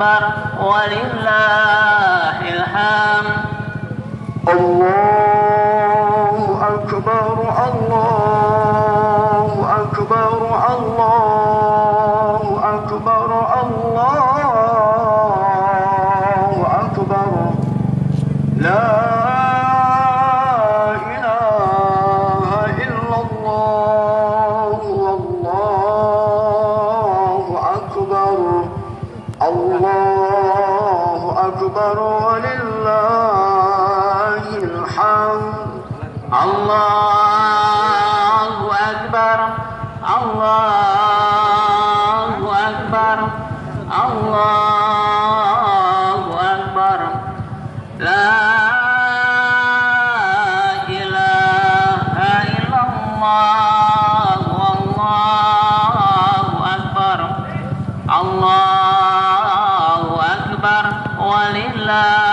أكبر ولله الحمد. الله أكبر الله أكبر الله أكبر الله أكبر لا إله إلا الله والله أكبر الله أكبر ولله الحمد. الله أكبر الله أكبر الله أكبر لا إله إلا الله والله أكبر الله أكبر ولله